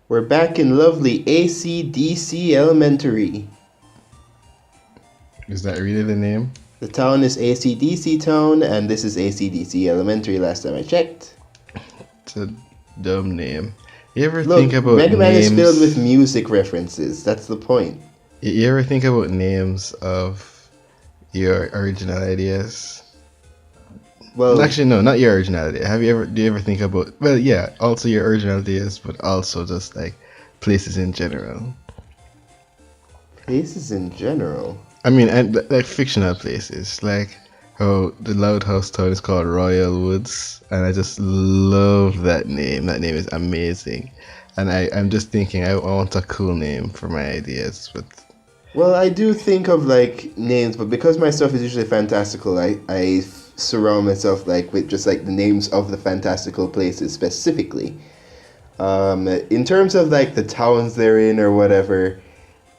We're back in lovely ACDC Elementary. Is that really the name? The town is ACDC Town, and this is ACDC Elementary last time I checked. It's a dumb name. You ever Look, think about Mega Man names? is filled with music references. That's the point. You ever think about names of your original ideas? Well, Actually, no, not your original idea. Do you ever think about, well, yeah, also your original ideas, but also just like places in general? places in general. I mean, and like fictional places, like how the Loud House town is called Royal Woods, and I just love that name. That name is amazing, and I'm just thinking I want a cool name for my ideas, but Well, I do think of like names, but because my stuff is usually fantastical, I surround myself like with just like the names of the fantastical places specifically. In terms of like the towns they're in or whatever,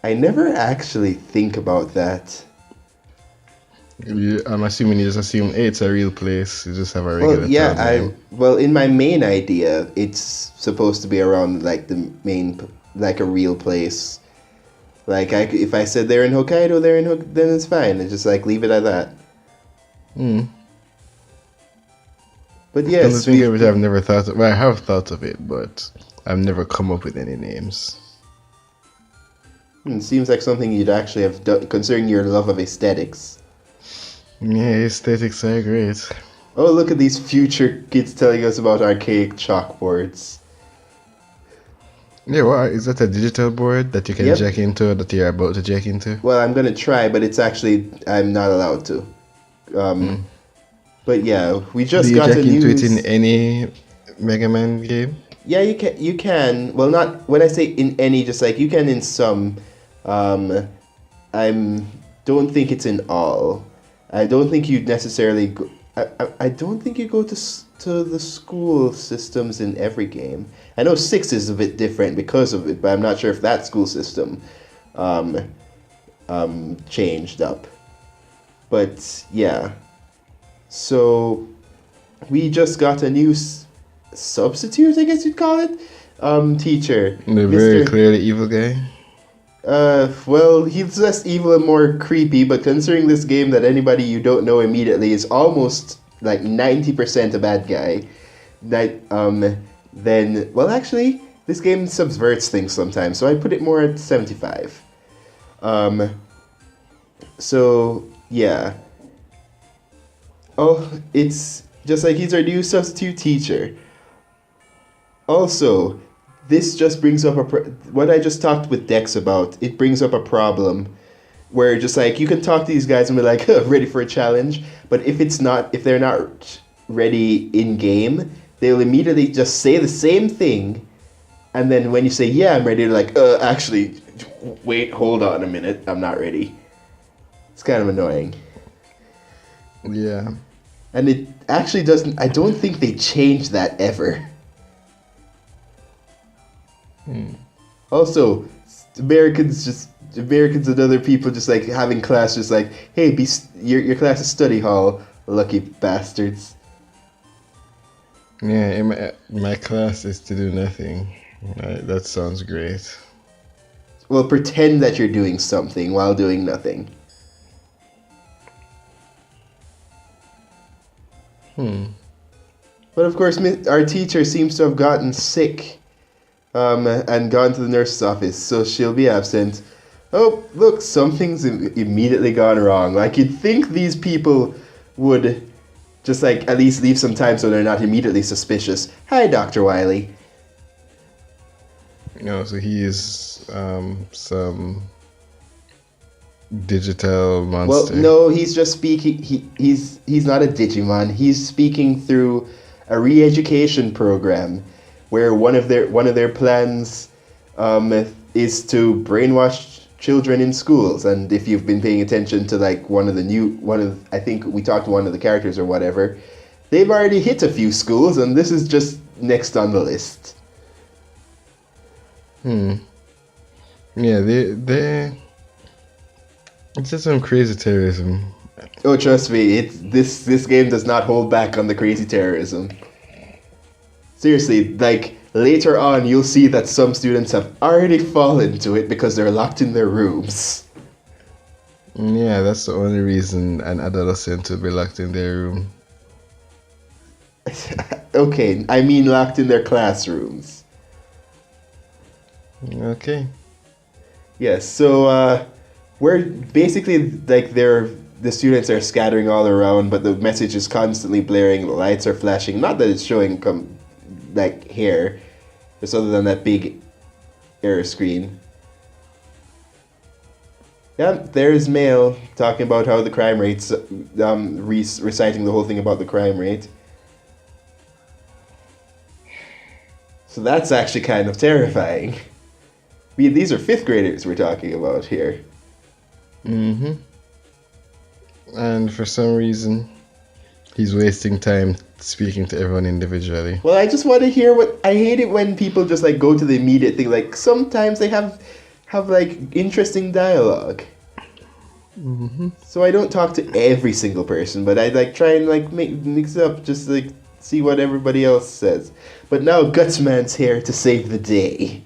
I never actually think about that. I'm assuming you just assume, hey, it's a real place. You just have a regular Well, yeah, town name. well in my main idea, it's supposed to be around like the main like a real place. Like if I said they're in Hokkaido, then it's fine. It's just like leave it at that. Hmm. But Come yes, to think of it, I've never thought of, well, I have thought of it, but I've never come up with any names. it seems like something you'd actually have done, considering your love of aesthetics. Yeah, aesthetics are great. Oh, look at these future kids telling us about archaic chalkboards. Yeah, what is that, a digital board that you can Yep. jack into, or that you're about to jack into? Well, I'm gonna try, but it's actually I'm not allowed to. But yeah, we Do just you got jack a into news. it in any Mega Man game? Yeah, you can. You can. Well, not when I say in any, just like you can in some. I'm don't think it's in all. I don't think you necessarily. I don't think you go to the school systems in every game. I know 6 is a bit different because of it, but I'm not sure if that school system changed up. But yeah, so we just got a new substitute, I guess you'd call it, teacher. The very clearly evil guy? Well, he's less evil and more creepy, but considering this game that anybody you don't know immediately is almost like 90% a bad guy, then, well, actually, this game subverts things sometimes, so I put it more at 75. So, yeah. Oh, it's just like he's our new substitute teacher. Also, this just brings up what I just talked with Dex about. It brings up a problem where just like you can talk to these guys and be like, huh, ready for a challenge, but if they're not ready in game, they'll immediately just say the same thing, and then when you say yeah, I'm ready, they're like, actually, wait, hold on a minute, I'm not ready. It's kind of annoying. Yeah. And it actually doesn't. I don't think they change that ever. Also, Americans and other people just like having class, just like, hey, your class is study hall, lucky bastards. Yeah, in my class is to do nothing. That sounds great. Well, pretend that you're doing something while doing nothing. But of course, our teacher seems to have gotten sick, and gone to the nurse's office, so she'll be absent. Oh, look, something's immediately gone wrong. Like, you'd think these people would just, like, at least leave some time so they're not immediately suspicious. Hi, Dr. Wiley. So he is some digital monster. Well, no, he's just speaking. He's not a Digimon. He's speaking through a re-education program, where one of their plans is to brainwash children in schools. And if you've been paying attention to like I think we talked to one of the characters or whatever, they've already hit a few schools, and this is just next on the list. Yeah, they it's just some crazy terrorism. Oh, trust me, this game does not hold back on the crazy terrorism. Seriously, like later on you'll see that some students have already fallen to it because they're locked in their rooms. Yeah, that's the only reason an adolescent would be locked in their room. Okay, I mean locked in their classrooms. Okay. Yes, so we're basically like the students are scattering all around, but the message is constantly blaring, the lights are flashing. Not that it's showing like here, just other than that big error screen. Yeah, there's Mail talking about how the crime rate's reciting the whole thing about the crime rate. So that's actually kind of terrifying. These are fifth graders we're talking about here. Mm-hmm. And for some reason, he's wasting time speaking to everyone individually. Well, I just want to hear what I hate it when people just like go to the immediate thing. Like sometimes they have like interesting dialogue. Mm-hmm. So I don't talk to every single person, but I like try and like mix it up, just like see what everybody else says. But now Gutsman's here to save the day.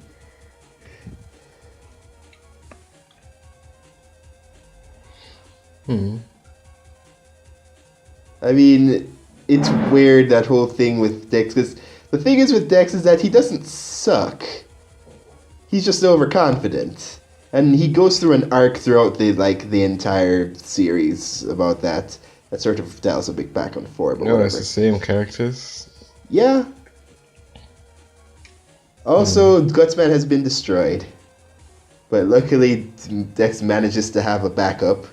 I mean, it's weird that whole thing with Dex, because the thing is with Dex is that he doesn't suck. He's just overconfident. And he goes through an arc throughout the entire series about that. That sort of tells a big back and forth. No, it's the same characters. Yeah. Also, Gutsman has been destroyed. But luckily, Dex manages to have a backup.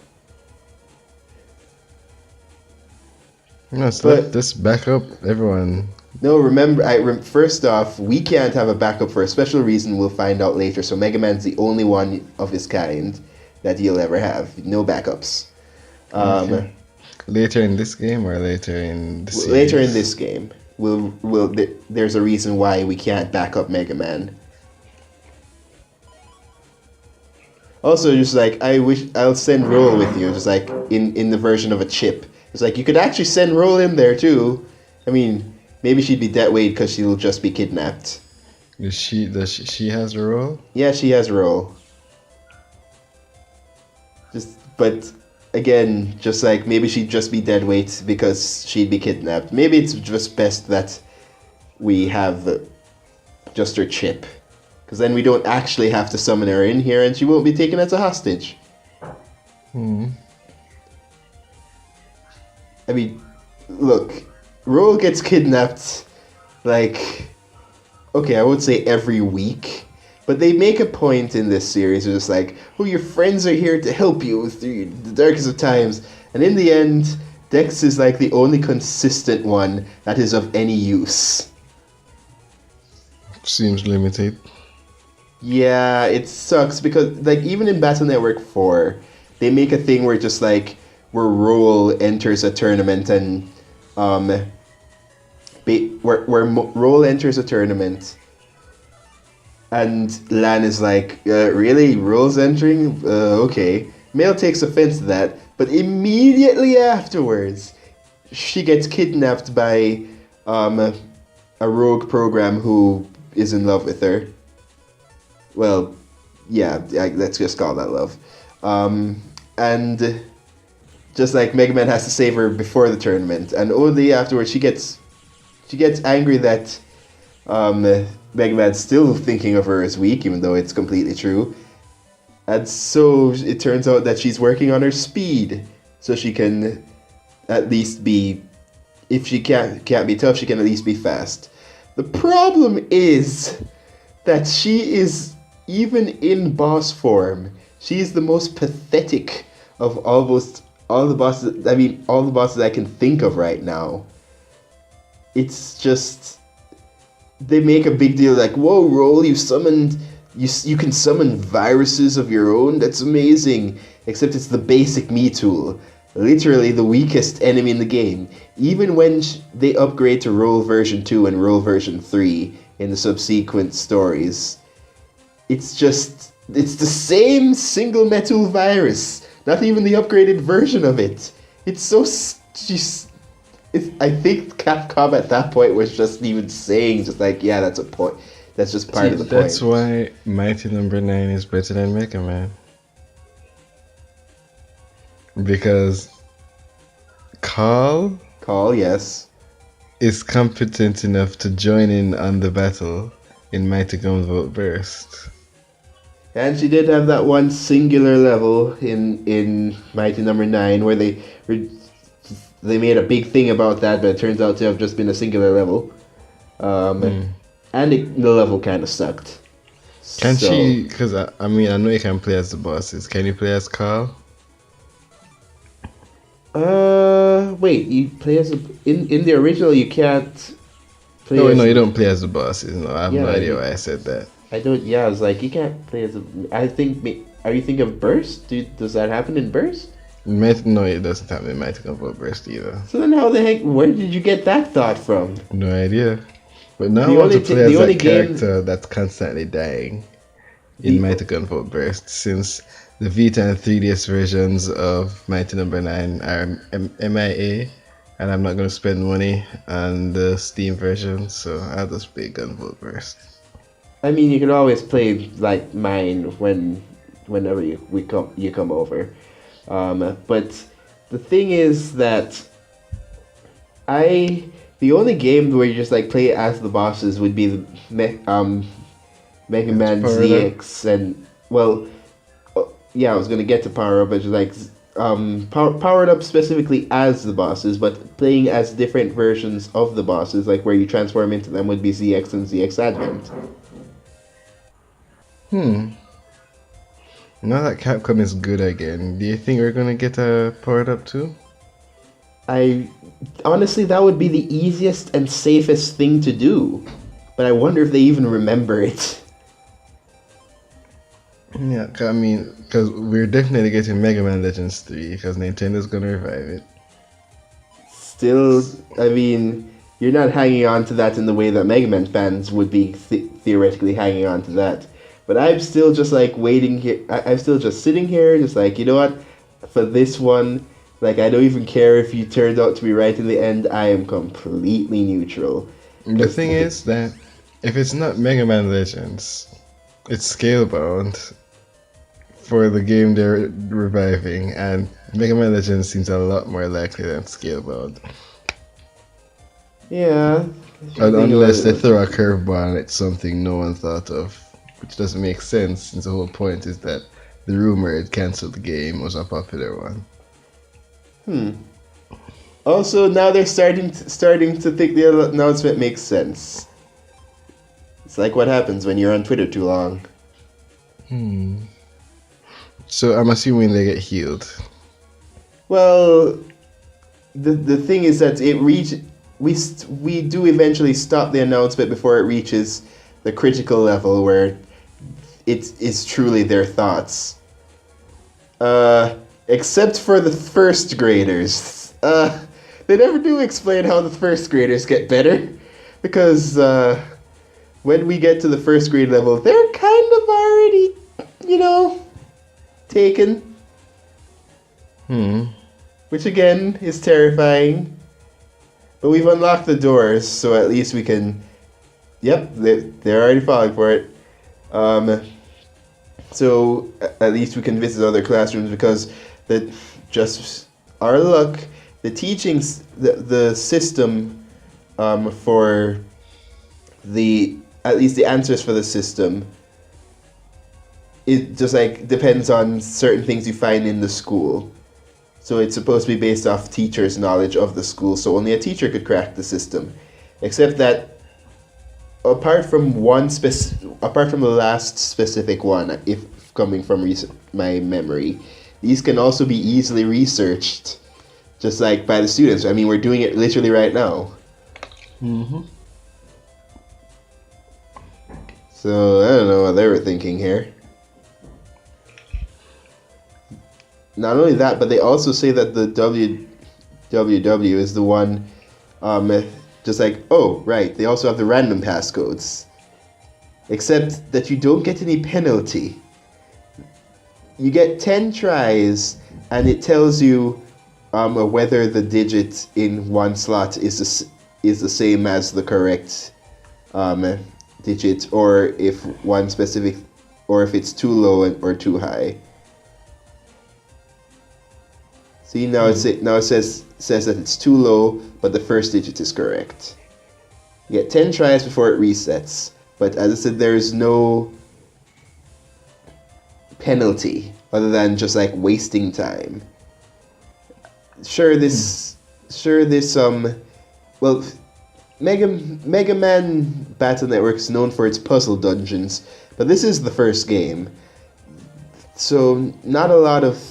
No, it's like this backup, everyone. No, remember, first off, we can't have a backup for a special reason we'll find out later. So Mega Man's the only one of his kind that you'll ever have. No backups. Okay. Later in this game or later in the series? Later in this game, there's a reason why we can't back up Mega Man. Also, just like, I'll send Roll with you, just like in the version of a chip. It's like, you could actually send Roll in there too. I mean, maybe she'd be dead weight because she'll just be kidnapped. Does she has a role? Yeah, she has Roll. But again, just like, maybe she'd just be dead weight because she'd be kidnapped. Maybe it's just best that we have just her chip. Because then we don't actually have to summon her in here and she won't be taken as a hostage. I mean, look, Roll gets kidnapped, like, okay, I would say every week, but they make a point in this series of just like, oh, your friends are here to help you through the darkest of times, and in the end, Dex is like the only consistent one that is of any use. Seems limited. Yeah, it sucks because, like, even in Battle Network 4, they make a thing where just like, where Roll enters a tournament and where Roll enters a tournament and Lan is like, really? Roll's entering? Okay. Male takes offense to that, but immediately afterwards, she gets kidnapped by a rogue program who is in love with her. Well, yeah, let's just call that love. And just like Mega Man has to save her before the tournament, and only afterwards she gets angry that Mega Man's still thinking of her as weak, even though it's completely true. And so it turns out that she's working on her speed, so she can at least be, if she can't be tough, she can at least be fast. The problem is that she is, even in boss form, she is the most pathetic of almost all the bosses. I mean, all the bosses I can think of right now. It's just, they make a big deal like, whoa, Roll, you can summon viruses of your own? That's amazing. Except it's the basic me tool. Literally the weakest enemy in the game. Even when they upgrade to Roll version 2 and Roll version 3 in the subsequent stories, it's the same single metal virus. Not even the upgraded version of it. It's so... I think Capcom at that point was just even saying, just like, yeah, that's a point. That's just part See, of the that's point. why Mighty Number 9 is better than Mega Man. Because Carl Call, yes. is competent enough to join in on the battle in Mighty Gunvolt Burst. And she did have that one singular level in Mighty Number Nine where they made a big thing about that, but it turns out to have just been a singular level. Hmm. And the level kind of sucked. Can So, she? Because I mean, I know you can play as the bosses. Can you play as Carl? wait, you play as in the original you can't play No, as no, you don't play as the bosses. No, I have no yeah idea you why I said that. I don't yeah I was like you can't play as I think are you thinking of Burst? Does that happen in Burst? No, it doesn't happen in Mighty Gunvolt Burst either. So then how the heck where did you get that thought from? No idea. But now I The want to only play the as only that game character that's constantly dying in the Mighty Gunvolt Burst, since the Vita and 3DS versions of Mighty Number 9 are MIA, and I'm not going to spend money on the Steam version, so I'll just play Gunvolt Burst. I mean, you can always play like mine whenever you come over. But the thing is that the only game where you just like play as the bosses would be the Mega That's Man powered up. ZX and well, yeah, I was gonna get to power up, but just like powered up specifically as the bosses, but playing as different versions of the bosses, like where you transform into them, would be ZX and ZX Advent. Hmm. Now that Capcom is good again, do you think we're gonna get a powered up too? I honestly, that would be the easiest and safest thing to do, but I wonder if they even remember it. Yeah, I mean, because we're definitely getting Mega Man Legends 3, because Nintendo's gonna revive it. Still, I mean, you're not hanging on to that in the way that Mega Man fans would be theoretically hanging on to that. But I'm still just like waiting here. I'm still just sitting here, just like, you know what? For this one, like, I don't even care if you turned out to be right in the end. I am completely neutral. The thing is that if it's not Mega Man Legends, it's scale bound for the game they're reviving, and Mega Man Legends seems a lot more likely than Scalebound. Yeah. Unless they throw a curveball and it's something no one thought of, which doesn't make sense since the whole point is that the rumored cancelled game was a popular one. Also, now they're starting to think the announcement makes sense. It's like what happens when you're on Twitter too long. So I'm assuming they get healed. Well, the thing is that we do eventually stop the announcement before it reaches the critical level where it is truly their thoughts. Except for the first graders. They never do explain how the first graders get better, because when we get to the first grade level, they're kind of already, taken. Which again is terrifying. But we've unlocked the doors, so at least we can. Yep, they're already falling for it. So at least we can visit other classrooms because just our luck, the teachings, the system for at least the answers for the system, it just like depends on certain things you find in the school. So it's supposed to be based off teachers' knowledge of the school, so only a teacher could crack the system. Except that apart from the last specific one, if coming from my memory, these can also be easily researched, just like by the students. I mean, we're doing it literally right now. So I don't know what they were thinking here. Not only that, but they also say that the WWW is the one, just like, oh, right, they also have the random passcodes. Except that you don't get any penalty. You get 10 tries, and it tells you whether the digit in one slot is the same as the correct digit, or if one specific, or if it's too low or too high. See, now it says that it's too low, but the first digit is correct. You get 10 tries before it resets. But as I said, there's no penalty other than just like wasting time. Sure, well, Mega Man Battle Network is known for its puzzle dungeons, but this is the first game, so not a lot of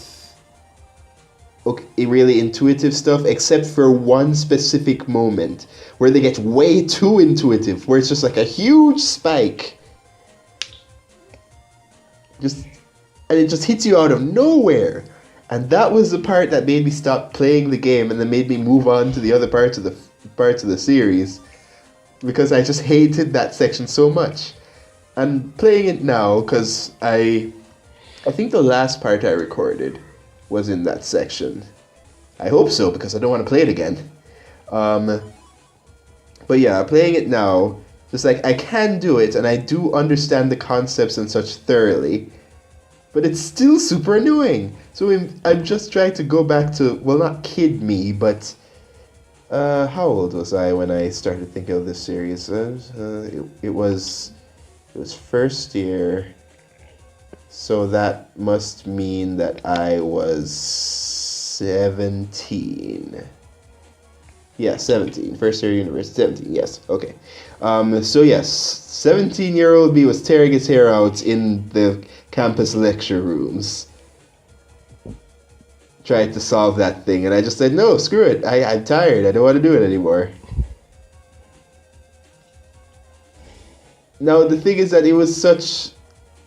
really intuitive stuff, except for one specific moment where they get way too intuitive, where it's just like a huge spike, and it just hits you out of nowhere. And that was the part that made me stop playing the game, and then made me move on to the other parts of the series, because I just hated that section so much. And playing it now, because I think the last part I recorded was in that section. I hope so, because I don't want to play it again. But yeah, playing it now, just like I can do it, and I do understand the concepts and such thoroughly, but it's still super annoying. So I'm just trying to go back to, well, not kid me, but how old was I when I started thinking of this series? It was first year, so that must mean that I was 17. Yeah, 17. First year university, 17, yes, okay. So yes, 17-year-old me was tearing his hair out in the campus lecture rooms, trying to solve that thing, and I just said, no, screw it, I'm tired, I don't want to do it anymore. Now, the thing is that it was such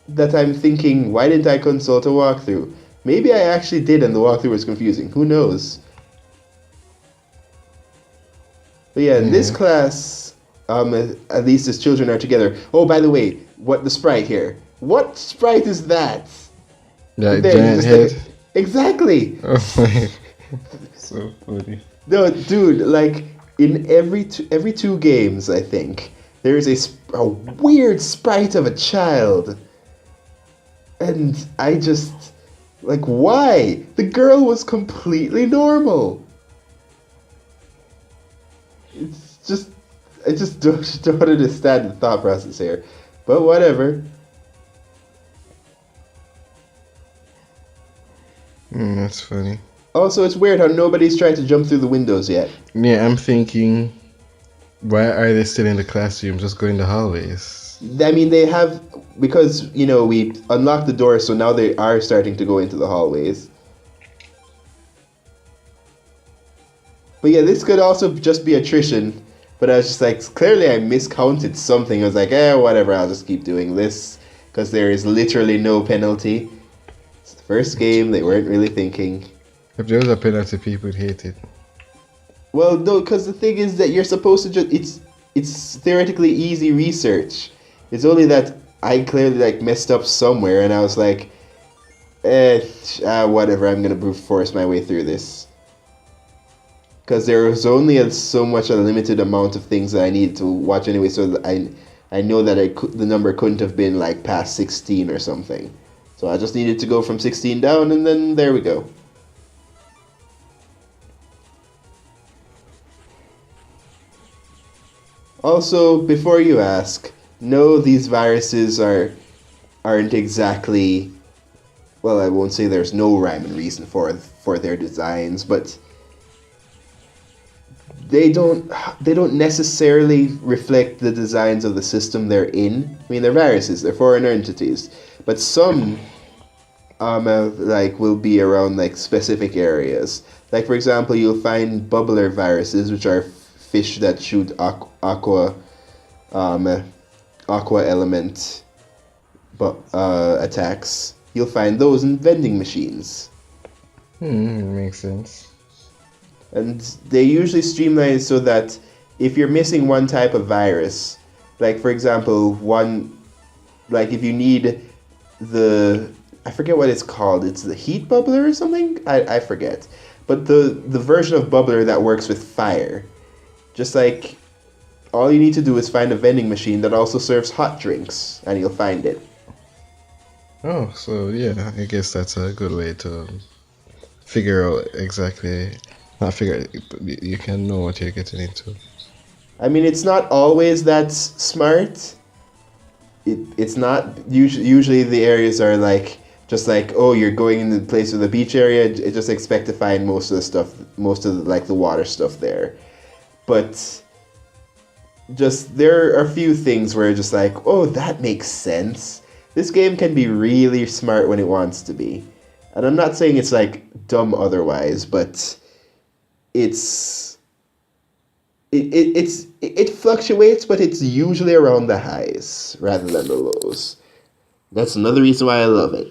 that I'm thinking, why didn't I consult a walkthrough? Maybe I actually did, and the walkthrough was confusing. Who knows? But yeah, in this class, at least as children are together. Oh, by the way, what the sprite here? What sprite is that? That giant head. Exactly. Oh my, so funny. No, dude, like in every two games, I think there is a weird sprite of a child, and I just like, why? The girl was completely normal. I just don't understand the thought process here, but whatever. That's funny. Also, it's weird how nobody's tried to jump through the windows yet. Yeah, I'm thinking, why are they still in the classroom? Just go in the hallways. I mean, they have, because, we unlocked the door, so now they are starting to go into the hallways. But yeah, this could also just be attrition, but I was just like, clearly I miscounted something. I was like, whatever, I'll just keep doing this, because there is literally no penalty. It's the first game, they weren't really thinking. If there was a penalty, people would hate it. Well, no, because the thing is that you're supposed to just, it's theoretically easy research. It's only that I clearly messed up somewhere, and I was like, whatever, I'm gonna brute force my way through this. Because there was only so much a limited amount of things that I needed to watch anyway, so that I know that the number couldn't have been past 16 or something. So I just needed to go from 16 down, and then there we go. Also, before you ask, no, these viruses aren't exactly, well, I won't say there's no rhyme and reason for their designs, but they don't necessarily reflect the designs of the system they're in. I mean, they're viruses, they're foreign entities, but some will be around specific areas. Like, for example, you'll find bubbler viruses, which are fish that shoot aqua element attacks. You'll find those in vending machines. Makes sense. And they usually streamline so that if you're missing one type of virus, like for example, if you need I forget what it's called, it's the heat bubbler or something? I forget. but the version of bubbler that works with fire. Just like all you need to do is find a vending machine that also serves hot drinks, and you'll find it. Oh, so yeah, I guess that's a good way to figure out exactly. Not figure. You can know what you're getting into. I mean, it's not always that smart. It's not usually the areas are like just like, oh, you're going in the place with the beach area, just expect to find most of the stuff, most of the, like the water stuff there. But just there are a few things where just like, oh, that makes sense. This game can be really smart when it wants to be. And I'm not saying it's like dumb otherwise, but it's it fluctuates, but it's usually around the highs rather than the lows. That's another reason why I love it.